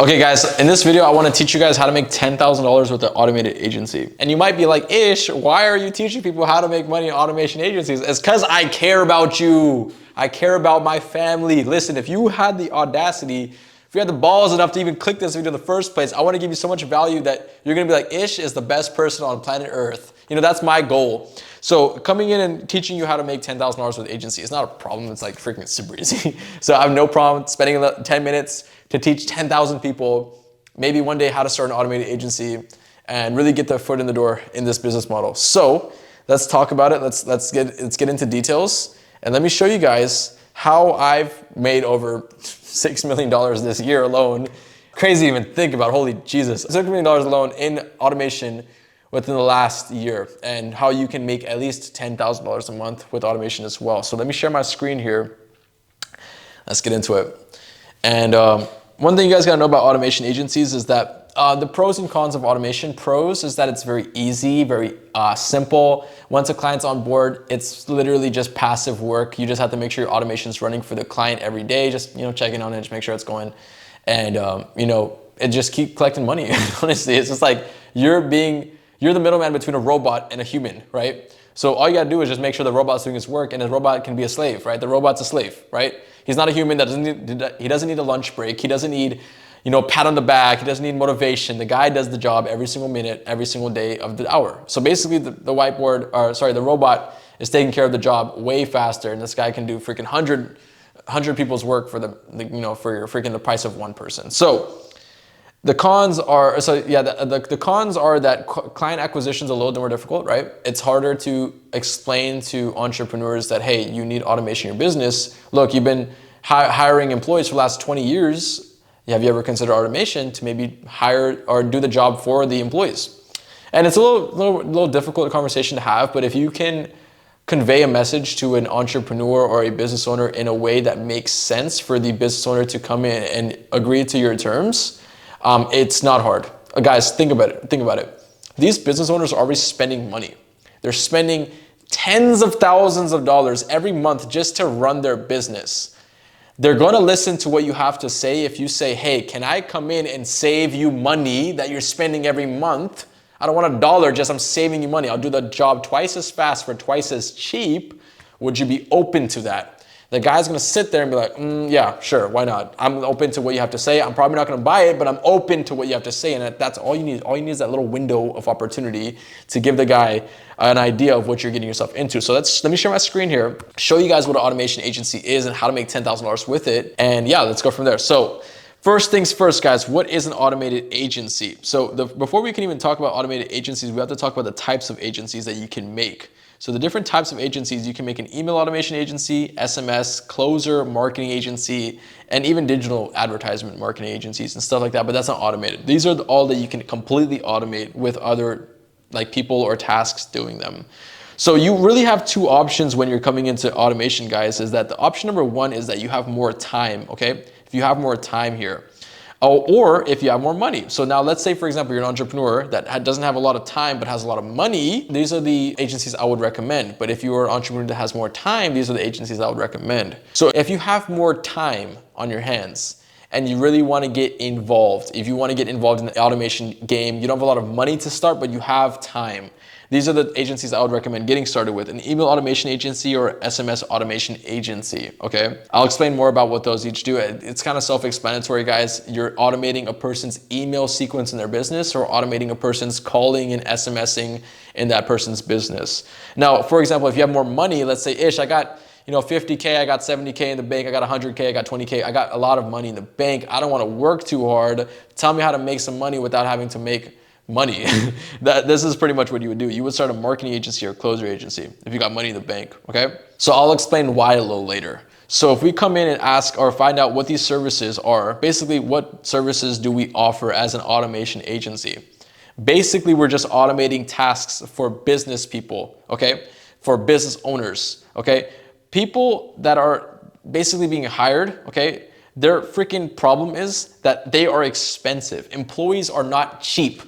Okay guys, in this video, I want to teach you guys how to make $10,000 with an automated agency. And you might be like, Ish, why are you teaching people how to make money in automation agencies? It's because I care about you. I care about my family. Listen, if you had the audacity, if you had the balls enough to even click this video in the first place, I want to give you so much value that you're going to be like, Ish is the best person on planet Earth. You know, that's my goal. So coming in and teaching you how to make $10,000 with agency is not a problem. It's like freaking super easy. So I have no problem spending 10 minutes to teach 10,000 people, maybe one day how to start an automated agency and really get their foot in the door in this business model. So let's talk about it. Let's get into details. And let me show you guys how I've made over $6 million this year alone. Crazy to even think about, holy Jesus. $6 million alone in automation within the last year, and how you can make at least $10,000 a month with automation as well. So let me share my screen here. Let's get into it. And one thing you guys gotta know about automation agencies is that the pros and cons of automation. Pros is that it's very easy, very simple. Once a client's on board, it's literally just passive work. You just have to make sure your automation is running for the client every day. Just checking on it, just make sure it's going, and and just keep collecting money. Honestly, it's just like you're the middleman between a robot and a human, right? So all you gotta do is just make sure the robot's doing his work, and the robot can be a slave, right? The robot's a slave, right? He's not a human that he doesn't need a lunch break. He doesn't need, pat on the back. He doesn't need motivation. The guy does the job every single minute, every single day of the hour. So basically the robot is taking care of the job way faster, and this guy can do freaking 100 people's work for the price of one person. So the cons are, the cons are that client acquisition is a little bit more difficult, right? It's harder to explain to entrepreneurs that, hey, you need automation in your business. Look, you've been hiring employees for the last 20 years. Have you ever considered automation to maybe hire or do the job for the employees? And it's a little difficult conversation to have, but if you can convey a message to an entrepreneur or a business owner in a way that makes sense for the business owner to come in and agree to your terms, it's not hard. Guys, think about it. These business owners are already spending money. They're spending tens of thousands of dollars every month just to run their business. They're going to listen to what you have to say. If you say, hey, can I come in and save you money that you're spending every month? I don't want $1, just I'm saving you money. I'll do the job twice as fast for twice as cheap. Would you be open to that? The guy's gonna sit there and be like, yeah, sure, why not? I'm open to what you have to say. I'm probably not gonna buy it, but I'm open to what you have to say. And that's all you need. All you need is that little window of opportunity to give the guy an idea of what you're getting yourself into. So let me share my screen here, show you guys what an automation agency is and how to make $10,000 with it. And yeah, let's go from there. So first things first, guys, what is an automated agency? So before we can even talk about automated agencies, we have to talk about the types of agencies that you can make. So the different types of agencies, you can make an email automation agency, SMS, closer, marketing agency, and even digital advertisement marketing agencies and stuff like that, but that's not automated. These are all that you can completely automate with other people or tasks doing them. So you really have two options when you're coming into automation, guys, is that the option number one is that you have more time, okay? If you have more time here. Or if you have more money. So now let's say, for example, you're an entrepreneur that doesn't have a lot of time but has a lot of money. These are the agencies I would recommend. But if you're an entrepreneur that has more time, these are the agencies I would recommend. So if you have more time on your hands and you really want to get involved, if you want to get involved in the automation game, you don't have a lot of money to start, but you have time. These are the agencies I would recommend getting started with: an email automation agency or SMS automation agency, okay? I'll explain more about what those each do. It's kind of self-explanatory, guys. You're automating a person's email sequence in their business or automating a person's calling and SMSing in that person's business. Now, for example, if you have more money, let's say, Ish, I got 50K, I got 70K in the bank, I got 100K, I got 20K, I got a lot of money in the bank. I don't want to work too hard. Tell me how to make some money without having to make money. This is pretty much what you would do. You would start a marketing agency or closer agency if you got money in the bank, okay? So I'll explain why a little later. So if we come in and ask or find out what these services are, basically what services do we offer as an automation agency? Basically, we're just automating tasks for business people, okay? For business owners, okay? People that are basically being hired, okay? Their freaking problem is that they are expensive. Employees are not cheap.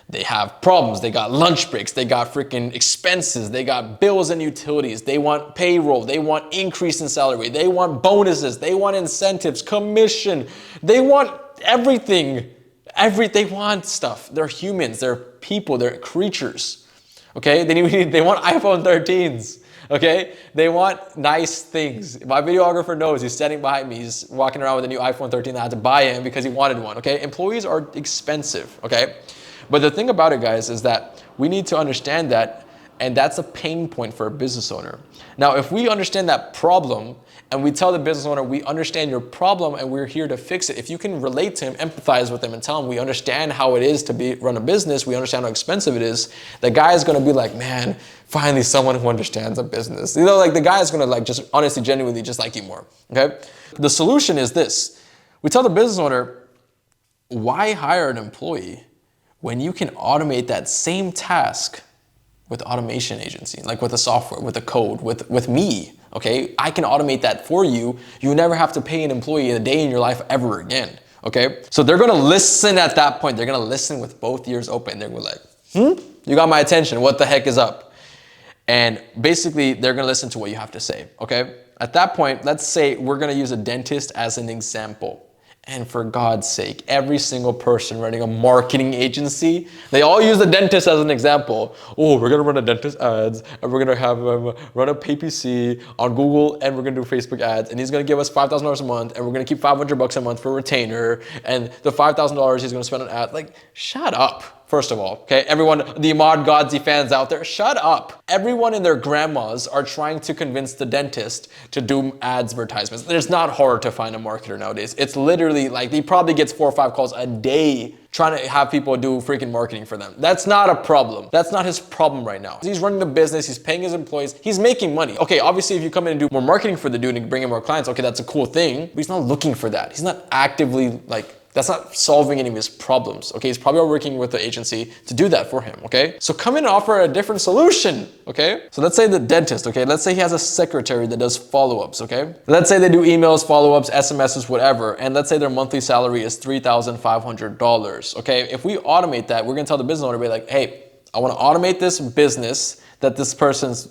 They have problems. They got lunch breaks. They got freaking expenses. They got bills and utilities. They want payroll. They want increase in salary. They want bonuses. They want incentives, commission. They want everything. They want stuff. They're humans, they're people, they're creatures. Okay? They want iPhone 13s. Okay? They want nice things. My videographer knows, he's standing behind me. He's walking around with a new iPhone 13 I had to buy him because he wanted one. Okay? Employees are expensive. Okay? But the thing about it, guys, is that we need to understand that, and that's a pain point for a business owner. Now, if we understand that problem and we tell the business owner, we understand your problem and we're here to fix it. If you can relate to him, empathize with him and tell him we understand how it is to run a business, we understand how expensive it is, the guy is gonna be like, man, finally someone who understands a business. You know, like the guy is gonna like just honestly, genuinely just like you more, okay? The solution is this. We tell the business owner, why hire an employee when you can automate that same task with automation agency, like with the software, with the code, with me, okay? I can automate that for you. You never have to pay an employee a day in your life ever again, okay? So they're gonna listen at that point. They're gonna listen with both ears open. They're gonna be like, you got my attention. What the heck is up? And basically, they're gonna listen to what you have to say, okay? At that point, let's say we're gonna use a dentist as an example. And for God's sake, every single person running a marketing agency, they all use the dentist as an example. Oh, we're gonna run a dentist ads, and we're gonna have him run a PPC on Google, and we're gonna do Facebook ads, and he's gonna give us $5,000 a month, and we're gonna keep $500 a month for retainer, and the $5,000 he's gonna spend on ads. Like, shut up. First of all, okay, everyone, the Ahmad Ghazi fans out there, shut up. Everyone and their grandmas are trying to convince the dentist to do advertisements. It's not hard to find a marketer nowadays. It's literally like he probably gets 4 or 5 calls a day trying to have people do freaking marketing for them. That's not a problem. That's not his problem right now. He's running the business, he's paying his employees, he's making money. Okay, obviously if you come in and do more marketing for the dude and bring in more clients, okay, that's a cool thing, but he's not looking for that. He's not actively that's not solving any of his problems, okay? He's probably working with the agency to do that for him, okay? So come in and offer a different solution, okay? So let's say the dentist, okay? Let's say he has a secretary that does follow-ups, okay? Let's say they do emails, follow-ups, SMSs, whatever, and let's say their monthly salary is $3,500, okay? If we automate that, we're gonna tell the business owner, be like, hey, I wanna automate this business that this person's,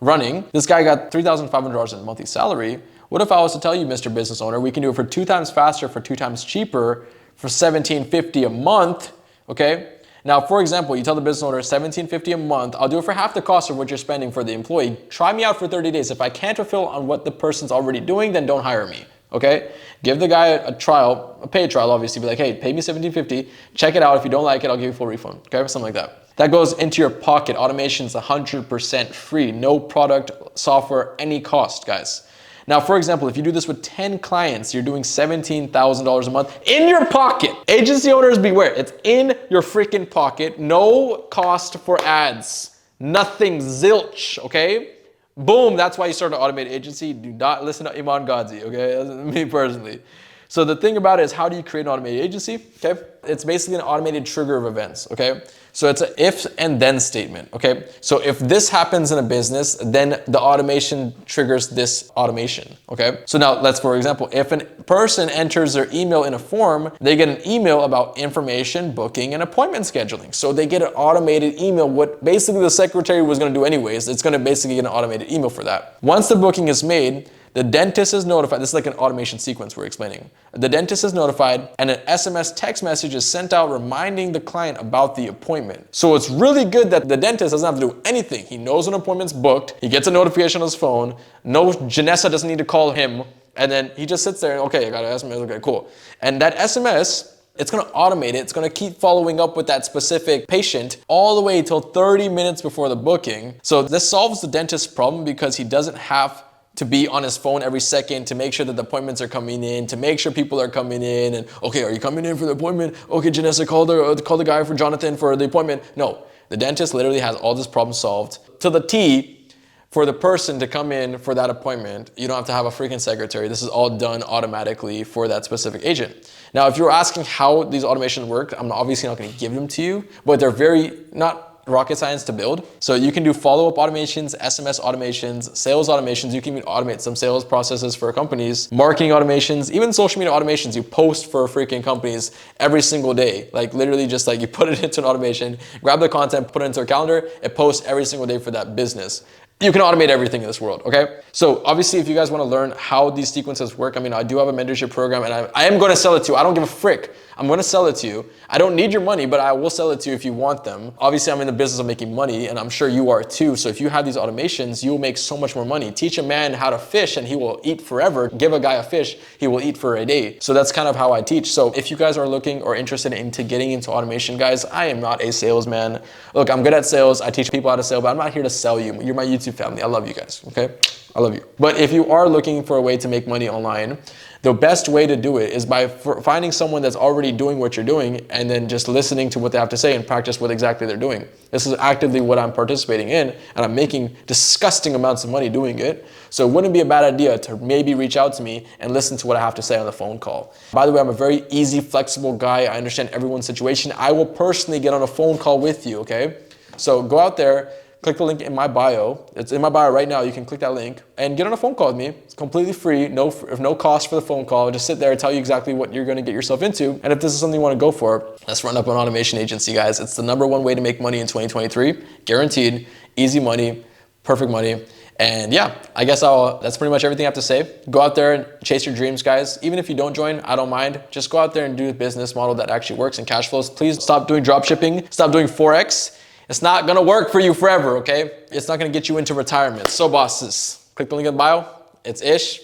running. This guy got $3,500 in monthly salary. What if I was to tell you, Mr. Business Owner, we can do it for 2 times faster, for 2 times cheaper, for $1,750 a month, okay? Now, for example, you tell the business owner $1,750 a month, I'll do it for half the cost of what you're spending for the employee. Try me out for 30 days. If I can't fulfill on what the person's already doing, then don't hire me, okay? Give the guy a trial, a paid trial, obviously. Be like, hey, pay me $1,750, check it out. If you don't like it, I'll give you full refund, okay? Something like that. That goes into your pocket. Automation's 100% free. No product, software, any cost, guys. Now, for example, if you do this with 10 clients, you're doing $17,000 a month in your pocket. Agency owners, beware. It's in your freaking pocket. No cost for ads. Nothing, zilch, okay? Boom, that's why you start an automated agency. Do not listen to Ahmad Ghazi, okay? That's me personally. So the thing about it is, how do you create an automated agency, okay? It's basically an automated trigger of events, okay? So it's an if and then statement, okay? So if this happens in a business, then the automation triggers this automation, okay? So now let's, for example, if a person enters their email in a form, they get an email about information, booking, and appointment scheduling. So they get an automated email, what basically the secretary was gonna do anyways. It's gonna basically get an automated email for that. Once the booking is made, the dentist is notified. This is like an automation sequence we're explaining. The dentist is notified and an SMS text message is sent out reminding the client about the appointment. So it's really good that the dentist doesn't have to do anything. He knows an appointment's booked. He gets a notification on his phone. No, Janessa doesn't need to call him. And then he just sits there and, okay, I got an SMS, okay, cool. And that SMS, it's gonna automate it. It's gonna keep following up with that specific patient all the way till 30 minutes before the booking. So this solves the dentist's problem because he doesn't have to be on his phone every second to make sure that the appointments are coming in, to make sure people are coming in, and okay, are you coming in for the appointment? Okay, Janessa, call the guy for Jonathan for the appointment. No, the dentist literally has all this problem solved to the T for the person to come in for that appointment. You don't have to have a freaking secretary. This is all done automatically for that specific agent. Now, if you're asking how these automations work, I'm obviously not gonna give them to you, but they're not rocket science to build. So you can do follow-up automations, SMS automations, sales automations. You can even automate some sales processes for companies, marketing automations, even social media automations. You post for freaking companies every single day. Like literally just like you put it into an automation, grab the content, put it into a calendar, it posts every single day for that business. you can automate everything in this world, okay? So obviously, if you guys want to learn how these sequences work, I mean, I do have a mentorship program, and I am going to sell it to you. I don't give a frick. I'm going to sell it to you. I don't need your money, but I will sell it to you if you want them. Obviously, I'm in the business of making money, and I'm sure you are too. So if you have these automations, you'll make so much more money. Teach a man how to fish, and he will eat forever. Give a guy a fish, he will eat for a day. So that's kind of how I teach. So if you guys are looking or interested into getting into automation, guys, I am not a salesman. Look, I'm good at sales. I teach people how to sell, but I'm not here to sell you. You're my YouTube family. I love you guys, okay? I love you. But if you are looking for a way to make money online, the best way to do it is by finding someone that's already doing what you're doing and then just listening to what they have to say and practice what exactly they're doing. This is actively what I'm participating in, and I'm making disgusting amounts of money doing it. So it wouldn't be a bad idea to maybe reach out to me and listen to what I have to say on the phone call. By the way, I'm a very easy, flexible guy. I understand everyone's situation. I will personally get on a phone call with you, okay? So go out there, click the link in my bio. It's in my bio right now. You can click that link and get on a phone call with me. It's completely free, no cost for the phone call. Just sit there and tell you exactly what you're going to get yourself into. And if this is something you want to go for, let's run up an automation agency, guys. It's the #1 way to make money in 2023. Guaranteed, easy money, perfect money. And yeah, I guess that's pretty much everything I have to say. Go out there and chase your dreams, guys. Even if you don't join, I don't mind. Just go out there and do a business model that actually works and cash flows. Please stop doing drop shipping. Stop doing Forex. It's not gonna work for you forever, okay? It's not gonna get you into retirement. So bosses, click the link in the bio. It's Ish.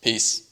Peace.